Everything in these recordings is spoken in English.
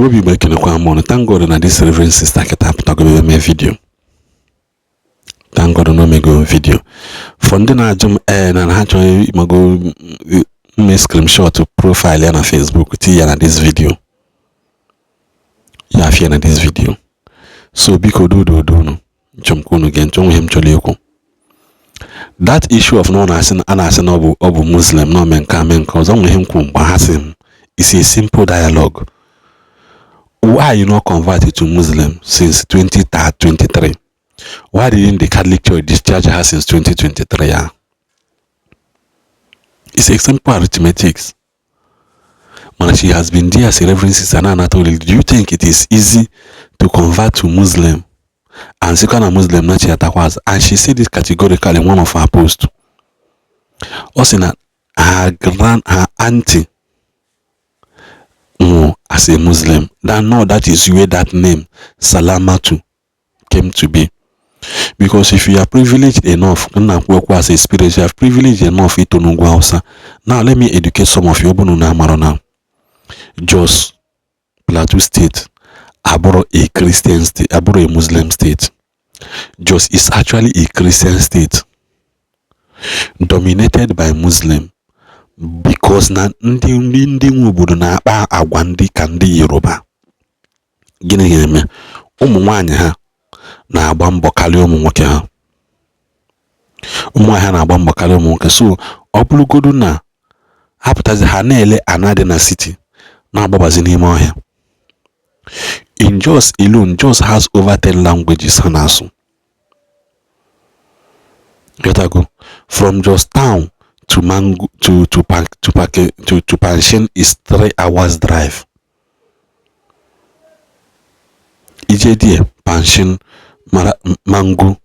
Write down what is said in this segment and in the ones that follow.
Obi breaking kwa mono. Thank God na this reverend sister keta apụta go me video. Thank God no me go video. For ndị na-ajụ na ha chọrọ mago me screenshot profile ya na Facebook ti ya na this video. Ya afia na this video. So biko do no. Chomkunu gen chonwe hem chọrọ ekwu. That issue of no na asị na ọ bụ Muslim no men ka ọzọ nwe hem kwu mgbe it's a simple dialogue. Why you not converted to Muslim since 2023? Why didn't the Catholic Church discharge her since 2023? Yeah? It's a simple arithmetic. Man, she has been there as a reverend sister. Do you think it is easy to convert to Muslim? And second a Muslim, not she was, and she said this categorically in one of her posts. Also, her auntie, as a Muslim, that is where that name Salamatu came to be. Because if you are privileged enough, as a spirit, you are privileged enough to know. Now let me educate some of you. Now, Jos, Plateau State, aboro a Christian state, aboro a Muslim state. Jos is actually a Christian state dominated by Muslim. Because na ndị nwe obodo na-akpa agwa ndị ka ndị Yoruba. Gịnị ga-eme? Ụmụ nwaanyị ha na-agba mbọ karịa ụmụ nwoke ha. Ụmụ nwaanyị ha na-agba mbọ karịa ụmụ nwoke. So ọ bụrụgodu na hapụtazi ha na-ele ana dị na city na-agbabazi n'ime ọhịa. In Jos alone, Jos has over 10 languages ha na-asụ. Yotago from Jos town to Mangu to Panshin is 3 hours drive. Ije Panshin Mangu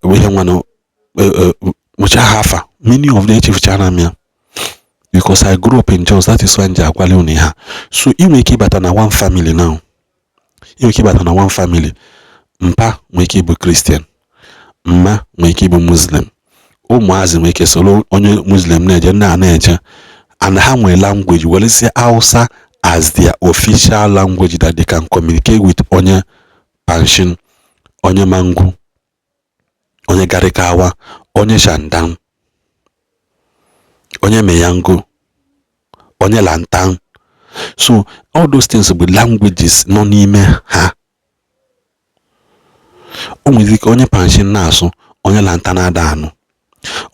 we have which hafa many of the chief chanamia. Because I grew up in Jos, that is why I'm so you make it better than one family now. You make it better than one family. Mpa make it Christian. Mma make it Muslim. Umuazi make solo onye Muslim neje na neje, and have a language well say Hausa as their official language that they can communicate with onye Panshin, onye Mangu, onye Garikawa, onye Shandam, onye Meyango, onye Lantan. So all those things with languages no nime ha. Onye Panshin naso, onye Lantan adano.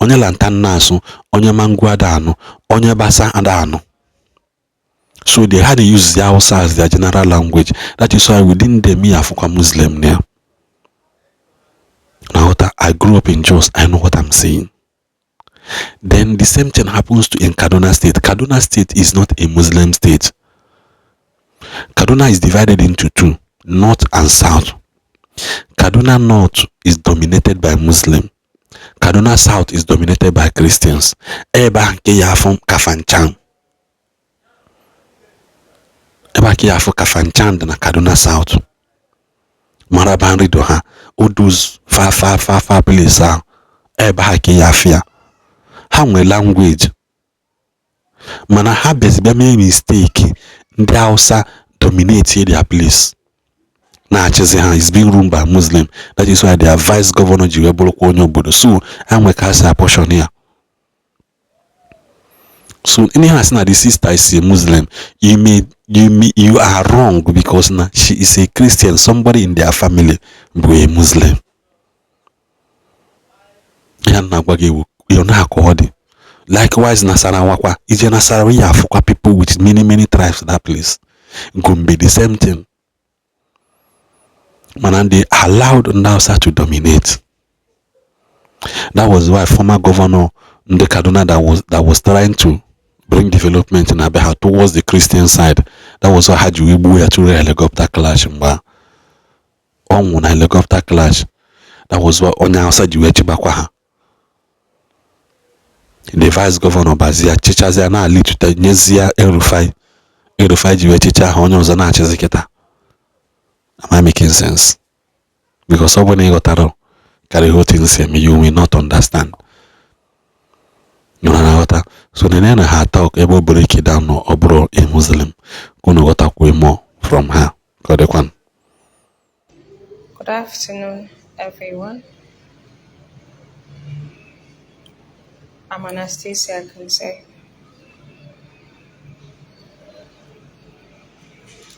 Onye Lantan naso, onye Mangu adano, onye Basa adano. So they had to use the Hausa as their general language. That is why within them, me Africa Muslim there. Now I grew up in Jos, I know what I'm saying. Then the same thing happens in Kaduna State. Kaduna State is not a Muslim state. Kaduna is divided into two, North and South. Kaduna North is dominated by Muslim. Kaduna South is dominated by Christians. Eba ke ya from Kafanchan. Eba ke ya from Kafanchan na Kaduna South. Marabanri doha. Odus far place. Eba ke ya fia. Ha nwe language. Mana ha bezbe me mistake. Ndị Hausa dominate their place. Na Achezehan is being ruled by Muslim. That is why their vice governor Jiwebolo Kwenu Bodo. So I'm a casa portion here. So anyhow, as the sister is a Muslim, you are wrong because now she is a Christian. Somebody in their family be a Muslim. Likewise, Nasarawakwa is a Nasarawa for people with many tribes in that place. Gonna be the same thing. Man, they allowed Ndausa to dominate. That was why former governor Nde Kaduna that was trying to bring development in Abeha towards the Christian side. That was why Haji Igbo to helicopter clash. On helicopter clash. That was what Onyausa Jiwechibakwaha. The vice governor Bazia Chichazia na lead to Nyezia Erufai Jiwechicha Honyozana Chezeketa. Am I making sense? Because when you got carry whole things you will not understand. You know what? So nene na her talk ebe o break it down no ọ bụrụ a Muslim ka unu ghọtakwuo more from her ka ọ dịkwanụ. Good afternoon, everyone. I'm Anastasia Kunse.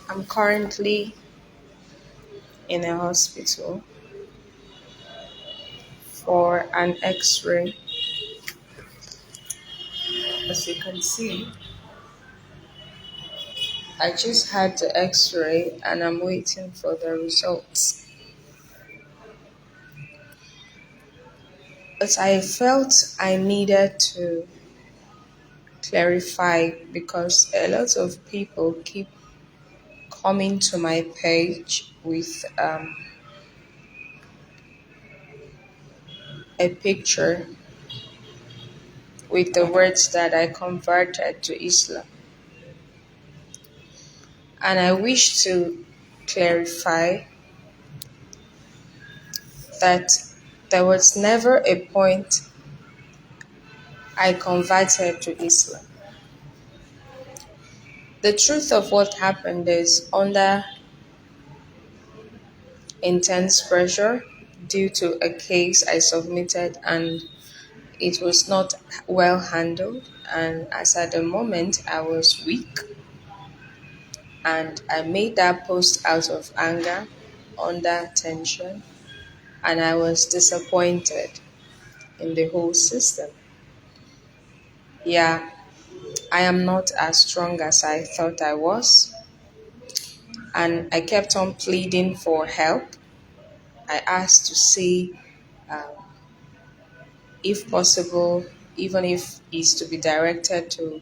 I'm currently in a hospital for an x-ray. As you can see, I just had the x-ray and I'm waiting for the results. But I felt I needed to clarify because a lot of people keep coming to my page with a picture with the words that I converted to Islam. And I wish to clarify that there was never a point I converted to Islam. The truth of what happened is under intense pressure due to a case I submitted and it was not well handled. And as at the moment, I was weak and I made that post out of anger, under tension, and I was disappointed in the whole system. Yeah, I am not as strong as I thought I was, and I kept on pleading for help. I asked to see, if possible, even if it's to be directed to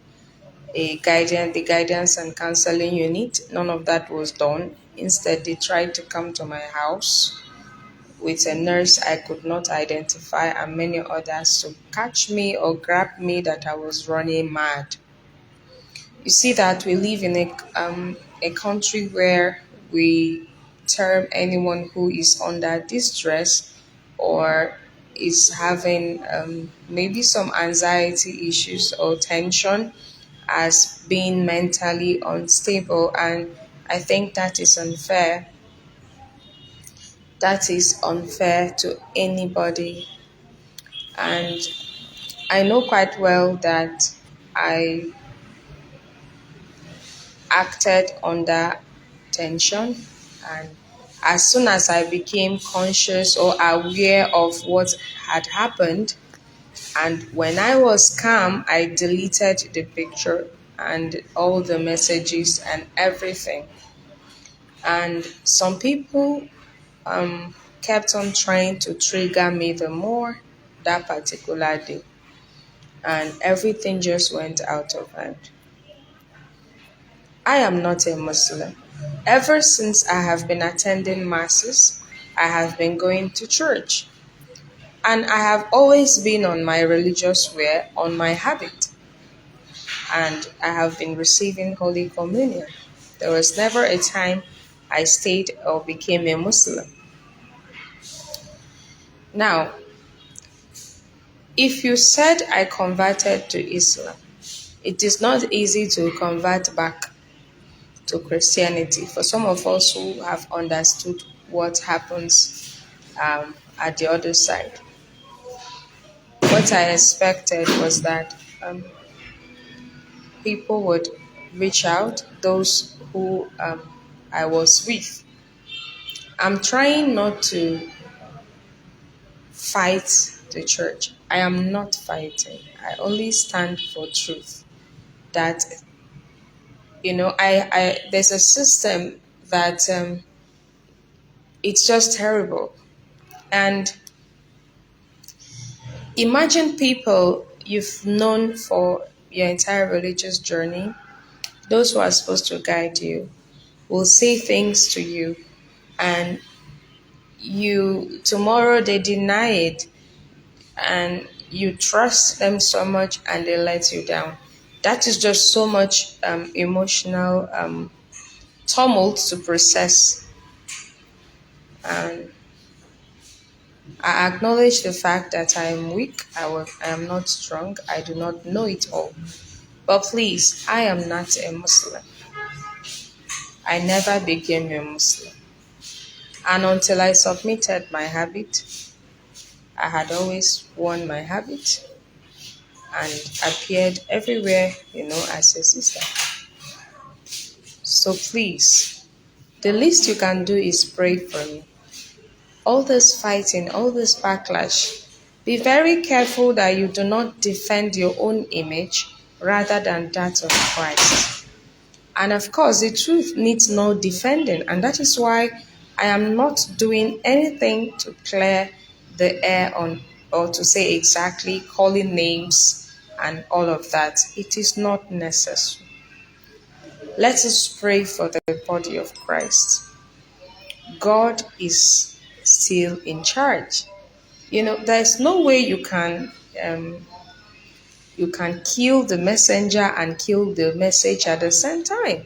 the guidance and counseling unit. None of that was done. Instead, they tried to come to my house with a nurse I could not identify and many others to catch me or grab me that I was running mad. You see that we live in a country where we term anyone who is under distress or is having maybe some anxiety issues or tension as being mentally unstable, and I think that is unfair. That is unfair to anybody, and I know quite well that I acted under tension, and as soon as I became conscious or aware of what had happened, and when I was calm, I deleted the picture and all the messages and everything. And some people kept on trying to trigger me the more that particular day, and everything just went out of hand. I am not a Muslim. Ever since I have been attending masses, I have been going to church, and I have always been on my religious wear, on my habit, and I have been receiving Holy Communion. There was never a time I stayed or became a Muslim. Now, if you said I converted to Islam, it is not easy to convert back to Christianity. For some of us who have understood what happens at the other side, what I expected was that people would reach out, those who I was with. I'm trying not to fight the church. I am not fighting. I only stand for truth. That I there's a system that it's just terrible. And imagine people you've known for your entire religious journey, those who are supposed to guide you, will say things to you, and you tomorrow they deny it, and you trust them so much and they let you down. That is just so much emotional tumult to process. And I acknowledge the fact that I am weak, I am not strong, I do not know it all. But please, I am not a Muslim. I never became a Muslim. And until I submitted my habit, I had always worn my habit and appeared everywhere, as a sister. So please, the least you can do is pray for me. All this fighting, all this backlash, be very careful that you do not defend your own image rather than that of Christ. And of course, the truth needs no defending, and that is why I am not doing anything to clear the air on, or to say exactly, calling names and all of that. It is not necessary. Let us pray for the body of Christ. God is still in charge. There's no way you can kill the messenger and kill the message at the same time.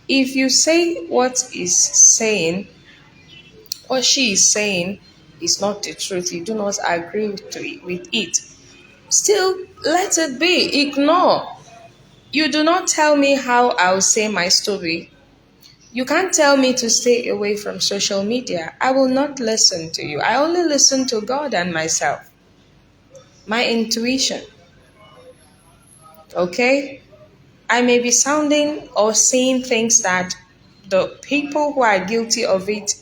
If you say what is saying, what she is saying is not the truth, you do not agree with it, still let it be. Ignore. You do not tell me how I'll say my story. You can't tell me to stay away from social media. I will not listen to you. I only listen to God and myself, my intuition. Okay? I may be sounding or saying things that the people who are guilty of it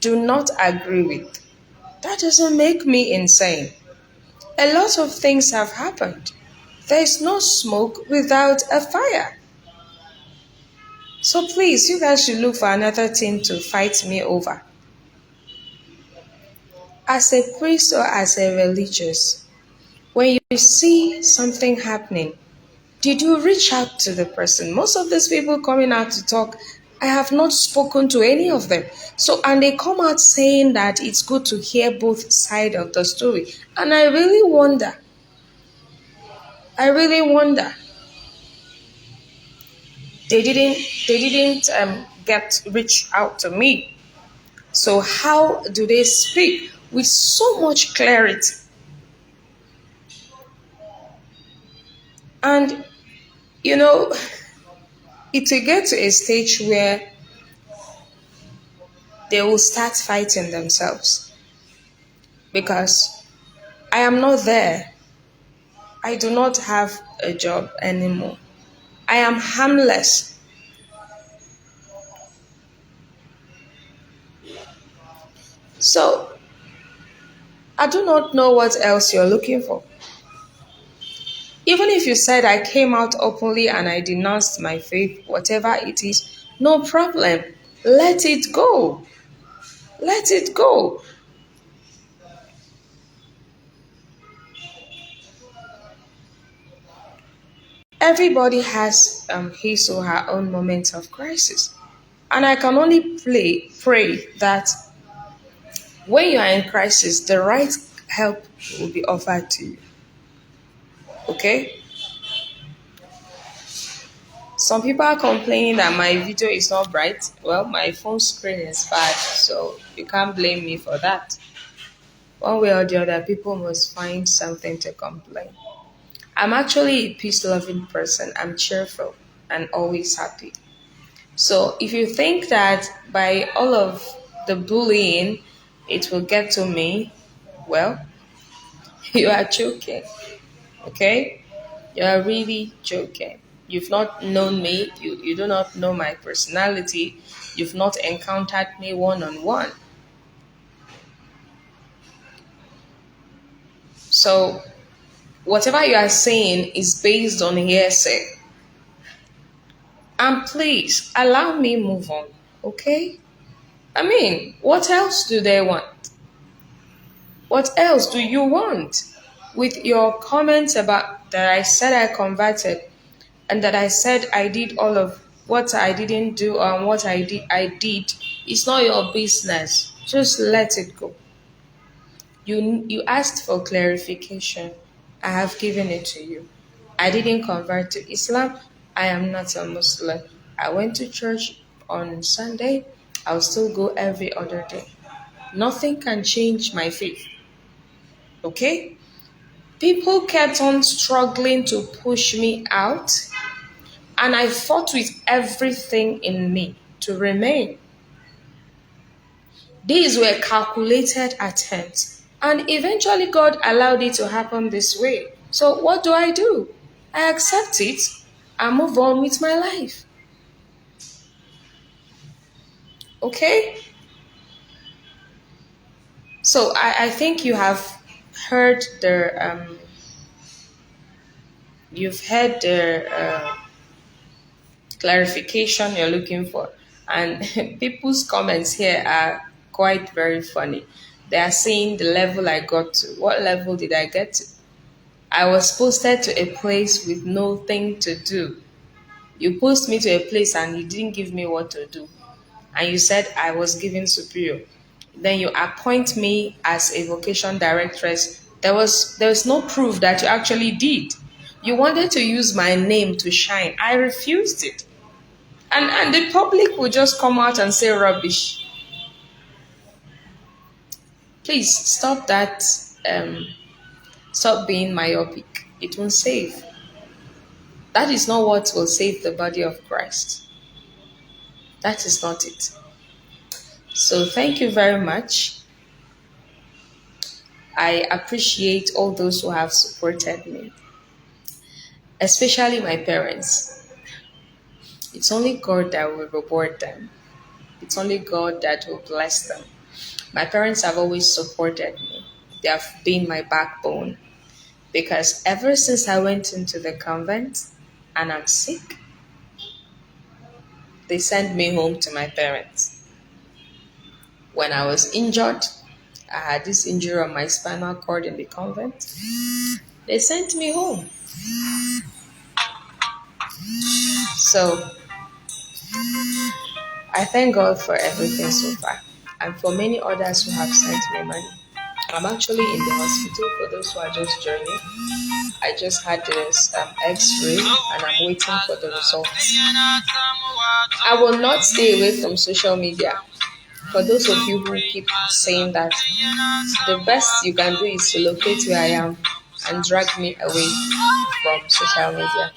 do not agree with. That doesn't make me insane. A lot of things have happened. There is no smoke without a fire. So please, you guys should look for another thing to fight me over. As a priest or as a religious, when you see something happening, did you reach out to the person? Most of these people coming out to talk, I have not spoken to any of them. So, and they come out saying that it's good to hear both sides of the story. And I really wonder, they didn't get reach out to me. So how do they speak with so much clarity? And it will get to a stage where they will start fighting themselves, because I am not there. I do not have a job anymore. I am harmless. So I do not know what else you're looking for. Even if you said I came out openly and I denounced my faith, whatever it is, no problem. Let it go. Let it go. Everybody has his or her own moments of crisis. And I can only pray that when you are in crisis, the right help will be offered to you. Okay? Some people are complaining that my video is not bright. Well, my phone screen is bad, so you can't blame me for that. One way or the other, people must find something to complain. I'm actually a peace-loving person. I'm cheerful and always happy. So if you think that by all of the bullying, it will get to me, well, you are joking. Okay? You are really joking. You've not known me. You do not know my personality. You've not encountered me one-on-one. So whatever you are saying is based on hearsay. And please, allow me move on. Okay? I mean, what else do they want? What else do you want? With your comments about that I said I converted and that I said I did all of what I didn't do and what I did, it's not your business. Just let it go. You asked for clarification. I have given it to you. I didn't convert to Islam. I am not a Muslim. I went to church on Sunday. I'll still go every other day. Nothing can change my faith. Okay? People kept on struggling to push me out, and I fought with everything in me to remain. These were calculated attempts, and eventually God allowed it to happen this way. So, what do? I accept it and move on with my life. Okay? So, I think you have heard you've heard the clarification you're looking for. And people's comments here are quite very funny. They are saying the level I got to. What level did I get to? I was posted to a place with nothing to do. You post me to a place and you didn't give me what to do. And you said I was given superior. Then you appoint me as a vocation directress. There was no proof that you actually did. You wanted to use my name to shine. I refused it. And the public will just come out and say rubbish. Please stop that. Um, Stop being myopic. It won't save. That is not what will save the body of Christ. That is not it. So thank you very much. I appreciate all those who have supported me, especially my parents. It's only God that will reward them. It's only God that will bless them. My parents have always supported me. They have been my backbone because ever since I went into the convent and I'm sick, they sent me home to my parents. When I was injured, I had this injury on my spinal cord in the convent. They sent me home. So I thank God for everything so far and for many others who have sent me money. I'm actually in the hospital for those who are just joining. I just had this x-ray and I'm waiting for the results. I will not stay away from social media. For those of you who keep saying that, the best you can do is to locate where I am and drag me away from social media.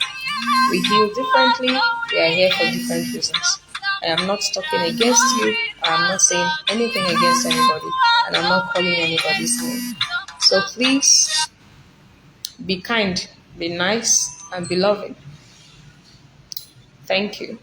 We heal differently, we are here for different reasons. I am not talking against you, I am not saying anything against anybody, and I'm not calling anybody's name. So please be kind, be nice, and be loving. Thank you.